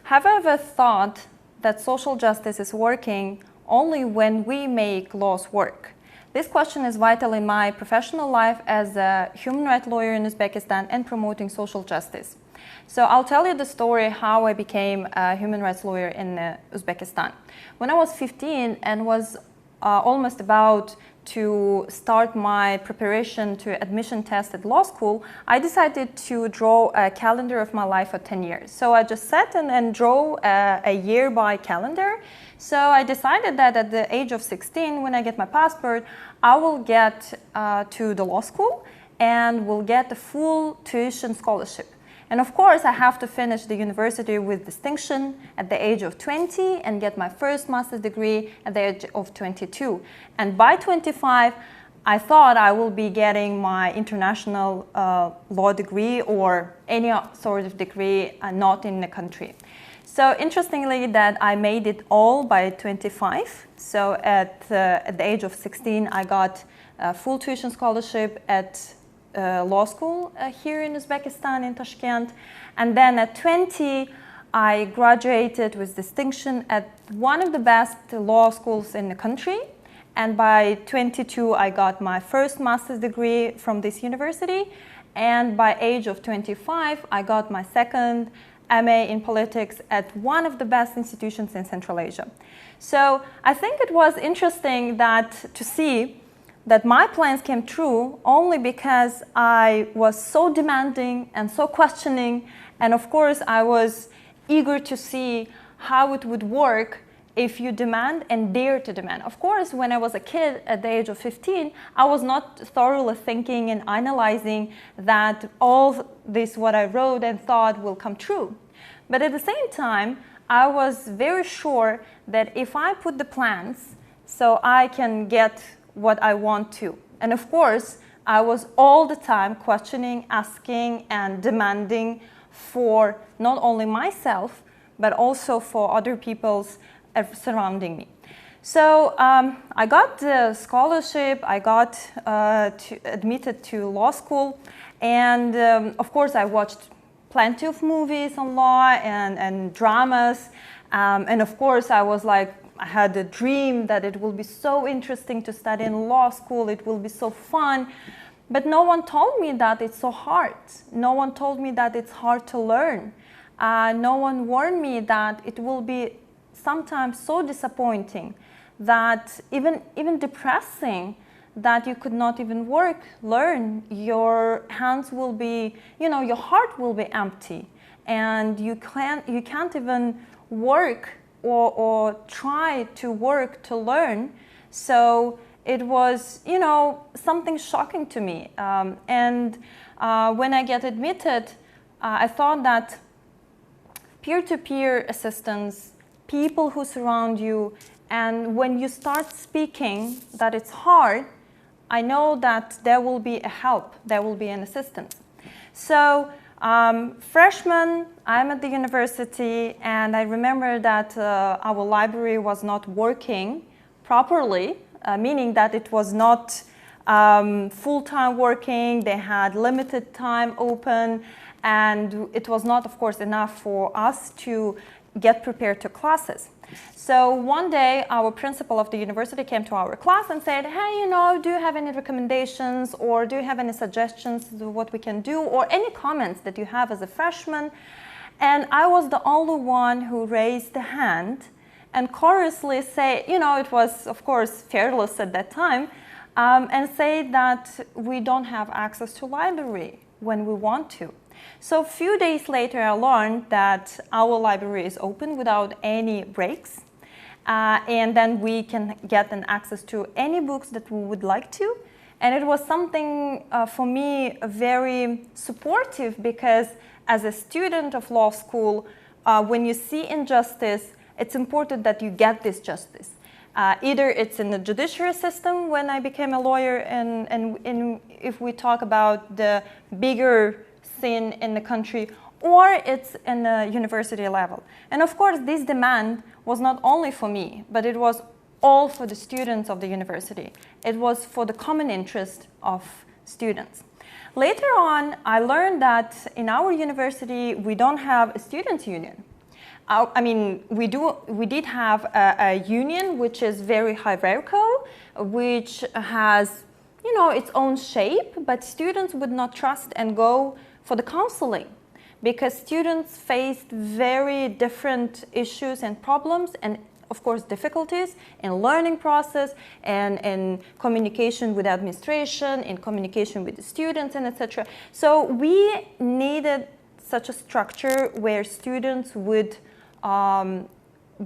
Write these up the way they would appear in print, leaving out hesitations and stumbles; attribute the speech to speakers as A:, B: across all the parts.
A: Have you ever thought that social justice is working only when we make laws work? This question is vital in my professional life as a human rights lawyer in Uzbekistan and promoting social justice. So I'll tell you the story how I became a human rights lawyer in Uzbekistan. When I was 15 and was almost about to start my preparation to admission test at law school, I decided to draw a calendar of my life for 10 years. So I just sat and drew a year by calendar. So I decided that at the age of 16, when I get my passport, I will get to the law school and will get a full tuition scholarship. And of course, I have to finish the university with distinction at the age of 20 and get my first master's degree at the age of 22. And by 25, I thought I will be getting my international law degree or any sort of degree not in the country. So interestingly that I made it all by 25. So at the age of 16, I got a full tuition scholarship at law school here in Uzbekistan, in Tashkent. And then at 20, I graduated with distinction at one of the best law schools in the country. And by 22, I got my first master's degree from this university. And by age of 25, I got my second MA in politics at one of the best institutions in Central Asia. So I think it was interesting to see that my plans came true only because I was so demanding and so questioning. And of course, I was eager to see how it would work if you demand and dare to demand. Of course, when I was a kid at the age of 15, I was not thoroughly thinking and analyzing that all this, what I wrote and thought, will come true. But at the same time, I was very sure that if I put the plans, so I can get what I want to. And of course, I was all the time questioning, asking, and demanding for not only myself, but also for other people surrounding me. So I got the scholarship, I got admitted to law school, and of course I watched plenty of movies on law and dramas, and of course I was like, I had a dream that it will be so interesting to study in law school, it will be so fun. But no one told me that it's so hard. No one told me that it's hard to learn. No one warned me that it will be sometimes so disappointing, that even depressing, that you could not even learn. Your hands will be, your heart will be empty, and you can't even work or try to work to learn. So it was, something shocking to me. And when I get admitted, I thought that peer-to-peer assistance, people who surround you, and when you start speaking that it's hard, I know that there will be a help, there will be an assistance. So freshman, I'm at the university, and I remember that our library was not working properly, meaning that it was not full-time working, they had limited time open, and it was not, of course, enough for us to get prepared to classes. So one day, our principal of the university came to our class and said, hey, do you have any recommendations, or do you have any suggestions to what we can do, or any comments that you have as a freshman? And I was the only one who raised the hand and chorously say, it was, of course, fearless at that time, and say that we don't have access to library when we want to. So a few days later, I learned that our library is open without any breaks. And then we can get an access to any books that we would like to. And it was something for me very supportive, because as a student of law school, when you see injustice, it's important that you get this justice. Either it's in the judiciary system when I became a lawyer, and if we talk about the bigger sin in the country, or it's in the university level. And of course, this demand was not only for me, but it was all for the students of the university. It was for the common interest of students. Later on, I learned that in our university, we don't have a students' union. I mean, we did have a union which is very hierarchical, which has, you know, its own shape, but students would not trust and go for the counseling because students faced very different issues and problems and of course difficulties in learning process and in communication with administration, in communication with the students and etc. So we needed such a structure where students would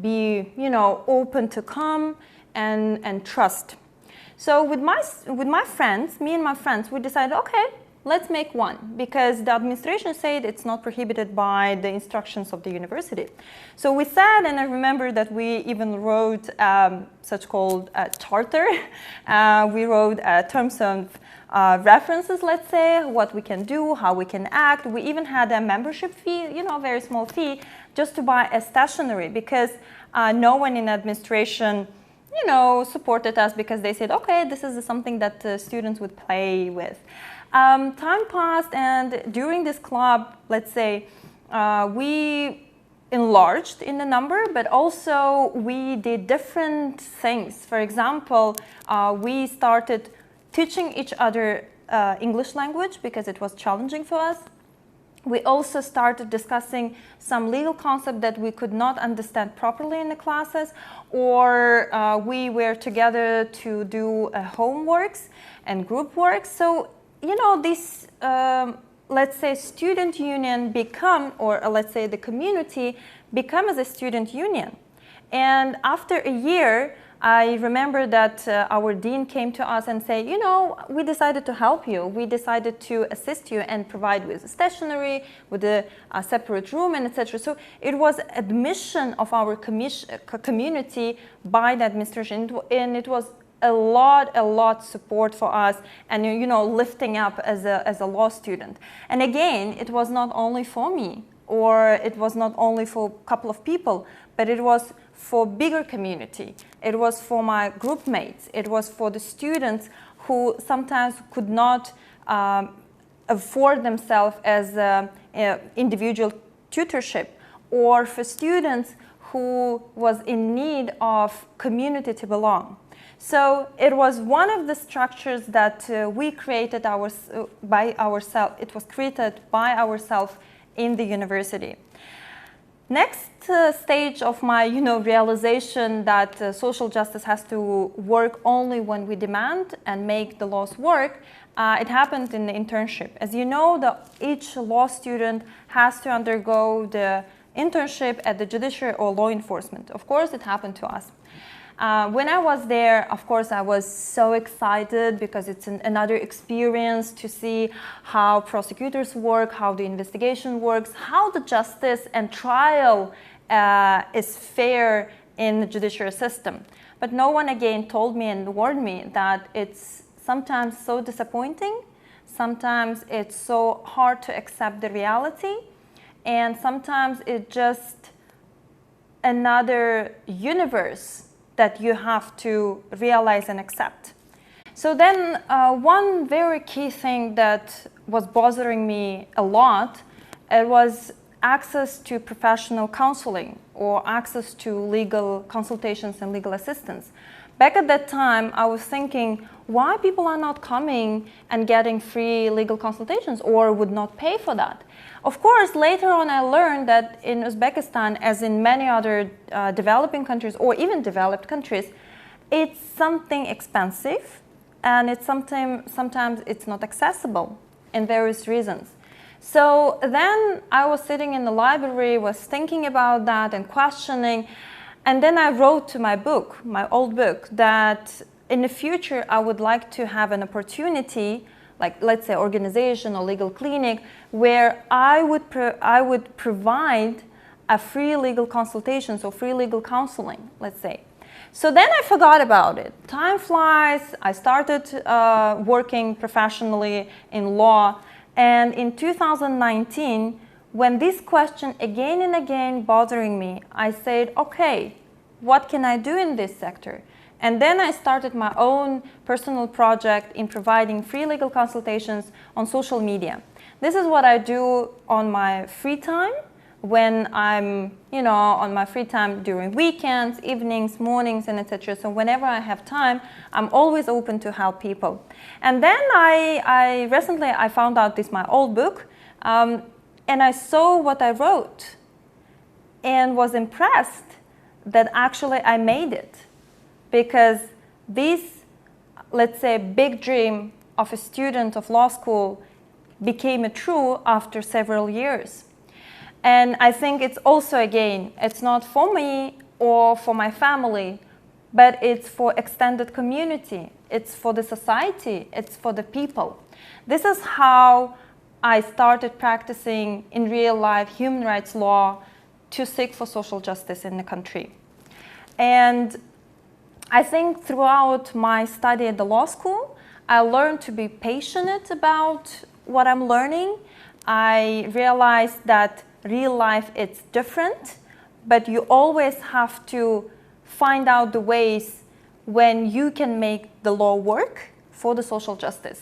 A: be, you know, open to come and trust. So with my friends, me and my friends, we decided, okay, let's make one, because the administration said it's not prohibited by the instructions of the university. So we sat, and I remember that we even wrote such called charter. We wrote terms of references, let's say, what we can do, how we can act. We even had a membership fee, you know, a very small fee, just to buy a stationery, because no one in administration, you know, supported us, because they said, okay, this is something that students would play with. Time passed, and during this club, let's say, we enlarged in the number, but also we did different things. For example, we started teaching each other English language because it was challenging for us. We also started discussing some legal concept that we could not understand properly in the classes, or we were together to do homeworks and group works. So, you know, this, let's say, student union become, or let's say the community become as a student union. And after a year, I remember that our dean came to us and said, you know, we decided to help you. We decided to assist you and provide with stationery, with a separate room, and etc. So it was admission of our community by the administration, and it was a lot support for us, and, you know, lifting up as a law student. And again, it was not only for me, or it was not only for a couple of people, but it was for bigger community. It was for my group mates. It was for the students who sometimes could not afford themselves as individual tutorship, or for students who was in need of community to belong. So it was one of the structures that we created by ourselves. It was created by ourselves in the university. Next stage of my, you know, realization that social justice has to work only when we demand and make the laws work, it happened in the internship. As you know, each law student has to undergo the internship at the judiciary or law enforcement. Of course, it happened to us. When I was there, of course, I was so excited because it's another experience to see how prosecutors work, how the investigation works, how the justice and trial is fair in the judiciary system. But no one again told me and warned me that it's sometimes so disappointing, sometimes it's so hard to accept the reality, and sometimes it's just another universe that you have to realize and accept. So then one very key thing that was bothering me a lot, it was access to professional counseling or access to legal consultations and legal assistance. Back at that time, I was thinking, why people are not coming and getting free legal consultations or would not pay for that? Of course, later on I learned that in Uzbekistan, as in many other developing countries or even developed countries, it's something expensive, and it's sometimes it's not accessible in various reasons. So then I was sitting in the library, was thinking about that and questioning, and then I wrote to my book, my old book, that in the future I would like to have an opportunity, like let's say organization or legal clinic, where I would provide a free legal consultations or free legal counseling, let's say. So then I forgot about it. Time flies. I started working professionally in law, and in 2019, when this question again and again bothering me, I said, okay, what can I do in this sector? And then I started my own personal project in providing free legal consultations on social media. This is what I do on my free time, when I'm, on my free time during weekends, evenings, mornings, and etc. So whenever I have time, I'm always open to help people. And then I recently found out this my old book, and I saw what I wrote and was impressed that actually I made it, because this, let's say, big dream of a student of law school became a true after several years. And I think it's also, again, it's not for me or for my family, but it's for extended community. It's for the society. It's for the people. This is how I started practicing in real life human rights law to seek for social justice in the country. And I think throughout my study at the law school, I learned to be passionate about what I'm learning. I realized that real life, it's different, but you always have to find out the ways when you can make the law work for the social justice.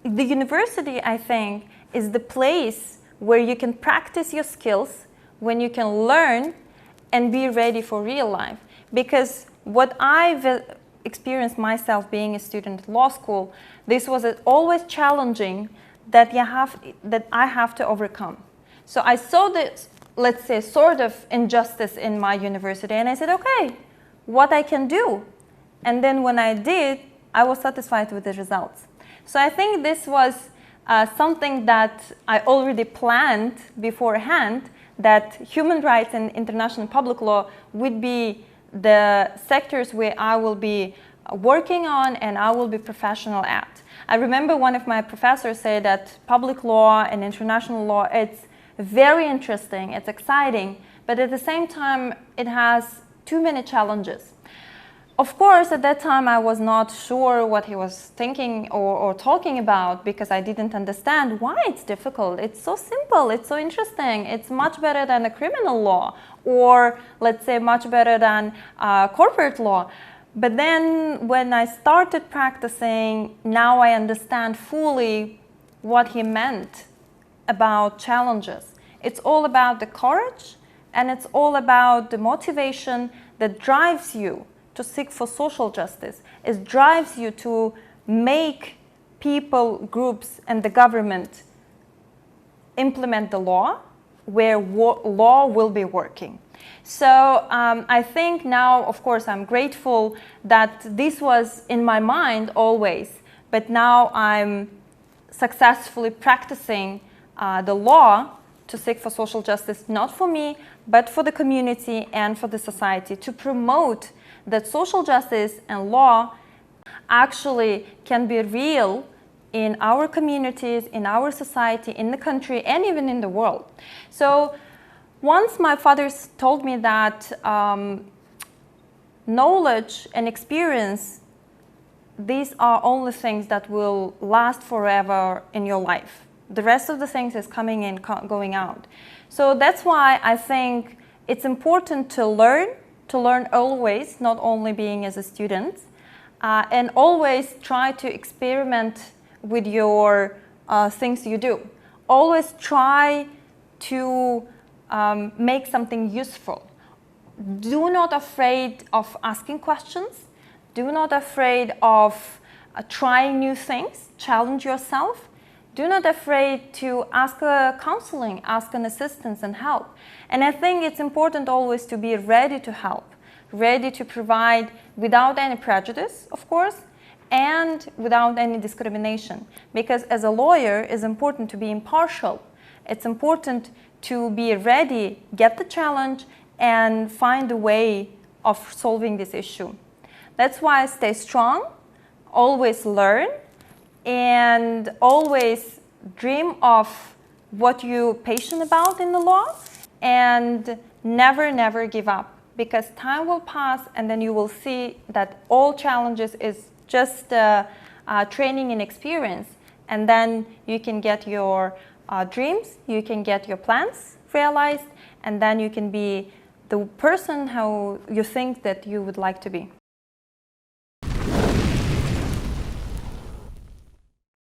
A: The university, I think, is the place where you can practice your skills, when you can learn and be ready for real life. Because what I've experienced myself being a student at law school, this was always challenging that I have to overcome. So I saw this, let's say, sort of injustice in my university, and I said, okay, what I can do? And then when I did, I was satisfied with the results. So I think this was something that I already planned beforehand, that human rights and international public law would be the sectors where I will be working on and I will be professional at. I remember one of my professors said that public law and international law, it's very interesting, it's exciting, but at the same time it has too many challenges. Of course, at that time I was not sure what he was thinking or talking about, because I didn't understand why it's difficult. It's so simple, it's so interesting, it's much better than the criminal law, or let's say much better than corporate law. But then when I started practicing, now I understand fully what he meant about challenges. It's all about the courage, and it's all about the motivation that drives you to seek for social justice. It drives you to make people, groups, and the government implement the law where law will be working. So I think now, of course, I'm grateful that this was in my mind always, but now I'm successfully practicing the law to seek for social justice, not for me, but for the community and for the society, to promote that social justice and law actually can be real in our communities, in our society, in the country, and even in the world. So once my father told me that knowledge and experience, these are only things that will last forever in your life. The rest of the things is coming in, going out. So that's why I think it's important to learn always, not only being as a student, and always try to experiment with your things you do. Always try to make something useful. Do not afraid of asking questions. Do not afraid of trying new things. Challenge yourself. Do not afraid to ask counseling, ask an assistance and help. And I think it's important always to be ready to help, ready to provide without any prejudice, of course, and without any discrimination. Because as a lawyer, it's important to be impartial. It's important to be ready, get the challenge, and find a way of solving this issue. That's why I stay strong, always learn, and always dream of what you're passionate about in the law, and never give up, because time will pass and then you will see that all challenges is just training and experience, and then you can get your dreams, you can get your plans realized, and then you can be the person who you think that you would like to be.